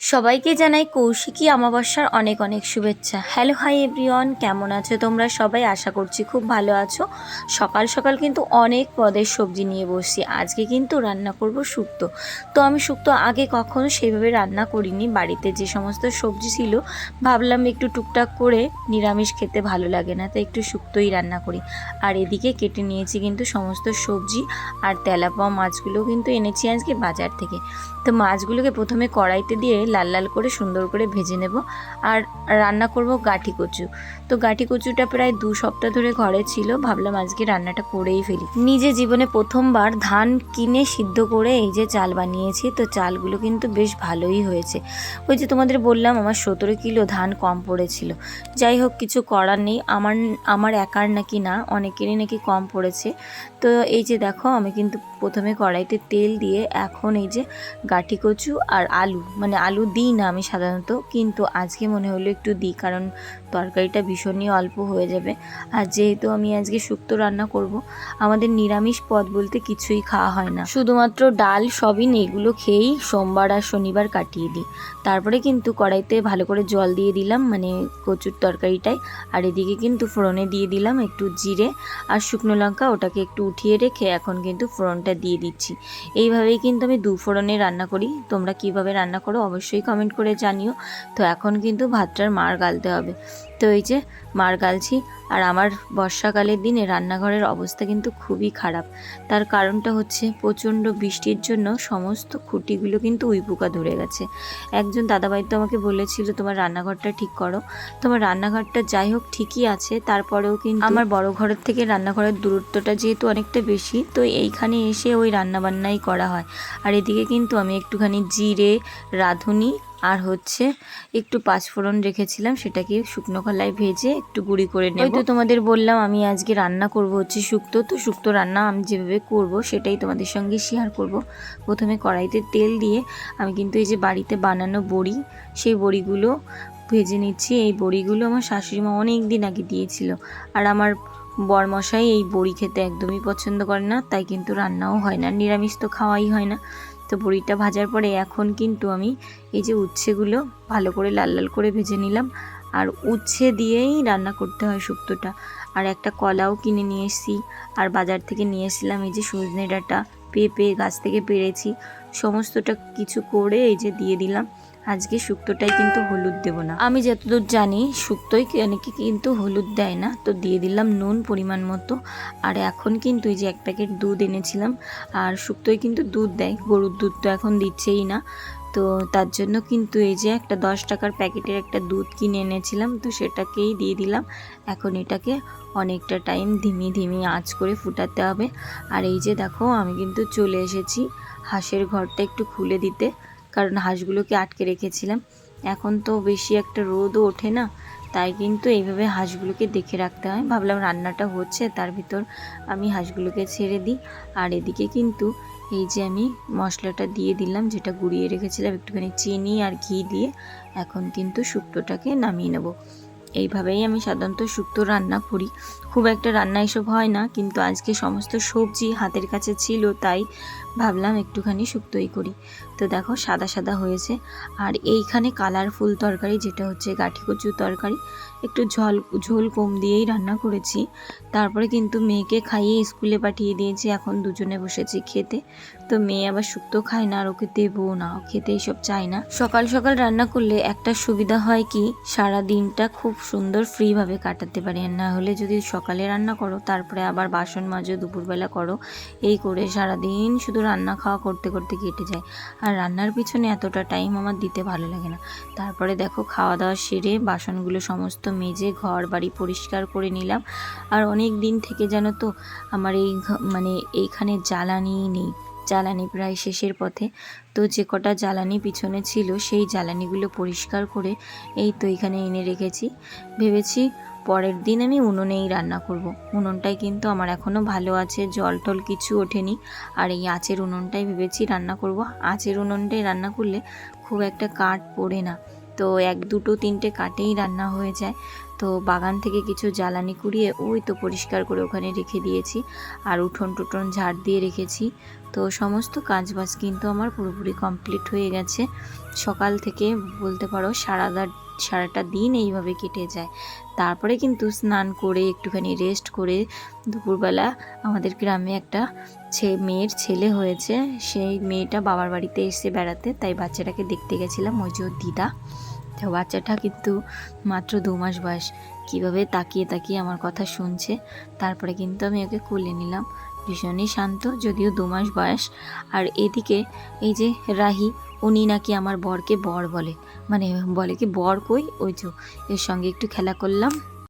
সবাইকে জানাই কৌশিকী অমাবস্যার অনেক অনেক শুভেচ্ছা। হ্যালো হাই এভরিওয়ান, কেমন আছো তোমরা সবাই? আশা করছি খুব ভালো আছো। সকাল সকাল কিন্তু অনেক পদের সবজি নিয়ে বসছি। আজকে কিন্তু রান্না করব শুক্তো। তো আমি শুক্তো আগে কখনো সেইভাবে রান্না করিনি। বাড়িতে যে সমস্ত সবজি ছিল ভাবলাম একটু টুকটাক করে, নিরামিষ খেতে ভালো লাগে না, তাই একটু শুক্তোই রান্না করি। আর এদিকে কেটে নিয়েছি কিন্তু সমস্ত সবজি, আর তেলাপোয়া মাছগুলো কিন্তু এনেছি আজকে বাজার থেকে। তো মাছগুলোকে প্রথমে কড়াইতে দিয়ে লাল লাল করে সুন্দর করে ভেজে নেব। আর রান্না করব গাঠি কচু। তো গাঠি কচুটা প্রায় 2 সপ্তাহ ধরে ঘরে ছিল, ভাবলাম আজকে রান্নাটা করেই ফেলি। নিজে জীবনে প্রথমবার ধান কিনে সিদ্ধ করে এই যে চাল বানিয়েছি। তো চালগুলো কিন্তু বেশ ভালোই হয়েছে। ওই যে তোমাদের বললাম আমার 17 কিলো ধান কম পড়েছিল। যাই হোক, কিছু করার নেই। আমার একার নাকি না, অনেকেরই নাকি কম পড়েছে। তো এই যে দেখো, আমি কিন্তু প্রথমে কড়াইতে তেল দিয়ে এখন এই যে গাঠি কচু আর আলু, মানে আলু দিই না আমি সাধারণত, কিন্তু আজকে মনে হলো একটু দিই, কারণ তরকারিটা ভীষণই অল্প হয়ে যাবে। আর যেহেতু আমি আজকে শুক্তো রান্না করব, আমাদের নিরামিষ পদ বলতে কিছুই খাওয়া হয় না, শুধুমাত্র ডাল সবিন এগুলো খেয়েই সোমবার আর শনিবার কাটিয়ে দিই। তারপরে কিন্তু কড়াইতে ভালো করে জল দিয়ে দিলাম, মানে কচুর তরকারিটাই। আর এদিকে কিন্তু ফোড়নে দিয়ে দিলাম একটু জিরে আর শুকনো লঙ্কা, ওটাকে একটু উঠিয়ে রেখে এখন কিন্তু ফোড়নটা দিয়ে দিচ্ছি। এইভাবেই কিন্তু আমি 2 ফোড়নে রান্না করি। তোমরা কিভাবে রান্না করো অবশ্যই কমেন্ট করে জানিও। তো এখন কিন্তু ভাতটার মাড় গালতে হবে। তো এই যে মাড় গালছি। আর আমার বর্ষাকালের দিনে রান্নাঘরের অবস্থা কিন্তু খুবই খারাপ। তার কারণটা হচ্ছে প্রচণ্ড বৃষ্টির জন্য সমস্ত খুঁটিগুলো কিন্তু উইপোকা ধরে গেছে। একজন দাদাভাই তো আমাকে বলেছিল তোমার রান্নাঘরটা ঠিক করো। তোমার রান্নাঘরটা যাই হোক ঠিকই আছে, তারপরেও কিন্তু আমার বড় ঘরের থেকে রান্নাঘরের দূরত্বটা যেহেতু অনেকটা বেশি, তো এইখানে এসে ওই রান্নাবান্নাই করা হয়। আর এদিকে কিন্তু আমি একটুখানি জিরে, রাঁধুনি আর হচ্ছে একটু পাঁচফোড়ন রেখেছিলাম, সেটাকে শুকনো খোলায় ভেজে একটু গুঁড়ি করে নেব। তো তোমাদের বললাম আমি আজকে রান্না করব হচ্ছে শুক্তো। তো শুক্তো রান্না আমি যেভাবে করব সেটাই তোমাদের সঙ্গে শেয়ার করব। প্রথমে কড়াইতে তেল দিয়ে আমি কিন্তু এই যে বাড়িতে বানানো বড়ি, সেই বড়িগুলো ভেজে নিচ্ছি। এই বড়িগুলো আমার শাশুড়িমা অনেক দিন আগে দিয়েছিল। আর আমার বরমশাই এই বড়ি খেতে একদমই পছন্দ করে না, তাই কিন্তু রান্নাও হয় না, নিরামিষ তো খাওয়াই হয় না। তো বড়িটা ভাজার পরে এখন কিন্তু আমি এই যে উচ্ছেগুলো ভালো করে লাল লাল করে ভেজে নিলাম। আর উচ্ছে দিয়েই রান্না করতে হয় শুক্তোটা। আর একটা কলাও কিনে নিয়ে এসেছি। আর বাজার থেকে নিয়ে এসেছিলাম এই যে সজনে ডাঁটা, পেঁপে গাছ থেকে পেরেছি, সমস্তটা কিছু করে এই যে দিয়ে দিলাম। আজকে শুক্তোটাই কিন্তু হলুদ দেবো না, আমি যতদূর জানি শুক্তোই অনেকে কিন্তু হলুদ দেয় না। তো দিয়ে দিলাম নুন পরিমাণ মতো। আর এখন কিন্তু এই যে 1 প্যাকেট দুধ এনেছিলাম। আর শুক্তোয় কিন্তু দুধ দেয়, গরুর দুধ তো এখন দিচ্ছেই না। তো তার জন্য কিন্তু এই যে একটা 10 টাকার প্যাকেটের একটা দুধ কিনে এনেছিলাম, তো সেটাকেই দিয়ে দিলাম। এখন এটাকে অনেকটা টাইম ধিমি আঁচ করে ফুটাতে হবে। আর এই যে দেখো, আমি কিন্তু চলে এসেছি হাঁসের ঘরটা একটু খুলে দিতে, কারণ হাঁসগুলোকে আটকে রেখেছিলাম। এখন তো বেশি একটা রোদও ওঠে না, তাই কিন্তু এইভাবে হাঁসগুলোকে দেখে রাখতে হয়। ভাবলাম রান্নাটা হচ্ছে তার ভিতর আমি হাঁসগুলোকে ছেড়ে দিই। আর এদিকে কিন্তু এই যে আমি মশলাটা দিয়ে দিলাম, যেটা গুঁড়িয়ে রেখেছিলাম একটুখানি চিনি আর ঘি দিয়ে। এখন কিন্তু শুক্তোটাকে নামিয়ে নেব। এইভাবেই আমি সাধারণত শুক্তো রান্না করি। খুব একটা রান্না এসব হয় না, কিন্তু আজকে সমস্ত সবজি হাতের কাছে ছিল, তাই ভাবলাম একটুখানি শুক্তোই করি। তো দেখো সাদা সাদা হয়েছে। আর এইখানে কালারফুল তরকারি, যেটা হচ্ছে গাঠি কচুর তরকারি, একটু ঝোল কম দিয়েই রান্না করেছি। তারপরে কিন্তু মেয়েকে খাইয়ে স্কুলে পাঠিয়ে দিয়েছি, এখন দুজনে বসেছি খেতে। তো মেয়ে আবার শুক্তো খায় না, আর ওকে দেবো না, খেতে এইসব চায় না। সকাল সকাল রান্না করলে একটা সুবিধা হয় কি, সারা দিনটা খুব সুন্দর ফ্রিভাবে কাটাতে পারি। আর না হলে যদি সকালে রান্না করো তারপরে আবার বাসন মাজো, দুপুরবেলা করো, এই করে সারাদিন শুধু রান্না খাওয়া করতে করতে কেটে যায়। আর রান্নার পিছনে এতটা টাইম আমার দিতে ভালো লাগে না। তারপরে দেখো খাওয়া দাওয়া সেরে বাসনগুলো সমস্ত মেজে ঘর বাড়ি পরিষ্কার করে নিলাম। আর অনেক দিন থেকে জানো তো আমার মানে এইখানে জ্বালানিই নেই, জ্বালানি প্রায় শেষের পথে। তো যে কটা জ্বালানি পিছনে ছিল সেই জ্বালানিগুলো পরিষ্কার করে এই তো এখানে এনে রেখেছি। ভেবেছি পরের দিন আমি উনুনেই রান্না করব। উনুনটাই কিন্তু আমার এখনও ভালো আছে, জল টল কিছু ওঠেনি। আর এই আঁচের উনুনটাই ভেবেছি রান্না করব। আঁচের উনুনটাই রান্না করলে খুব একটা কাঠ পড়ে না, তো 1 2 3টে কাঠেই রান্না হয়ে যায়। তো বাগান থেকে কিছু জ্বালানি কুড়িয়ে ওই তো পরিষ্কার করে ওখানে রেখে দিয়েছি, আর উঠোন টুঠোন ঝাড় দিয়ে রেখেছি। তো সমস্ত কাজবাজ কিন্তু আমার পুরোপুরি কমপ্লিট হয়ে গেছে। সকাল থেকে বলতে পারো সারাটা দিন এইভাবে কেটে যায়। তারপরে কিন্তু স্নান করে একটুখানি রেস্ট করে দুপুরবেলা আমাদের গ্রামে একটা মেয়ের ছেলে হয়েছে, সেই মেয়েটা বাবার বাড়িতে এসে বেড়াতে, তাই বাচ্চাটাকে দেখতে গেছিলাম। ওই যে ওর দিদা, তো বাচ্চাটা কিন্তু মাত্র 2 মাস বয়স। কীভাবে তাকিয়ে তাকিয়ে আমার কথা শুনছে। তারপরে কিন্তু আমি ওকে কোলে নিলাম। ভীষণই শান্ত, যদিও 2 মাস বয়স। আর এদিকে এই যে রাহি, উনি নাকি আমার বরকে বর বলে, মানে বলে কি বর কই, ওই যে এর সঙ্গে একটু খেলা করলাম।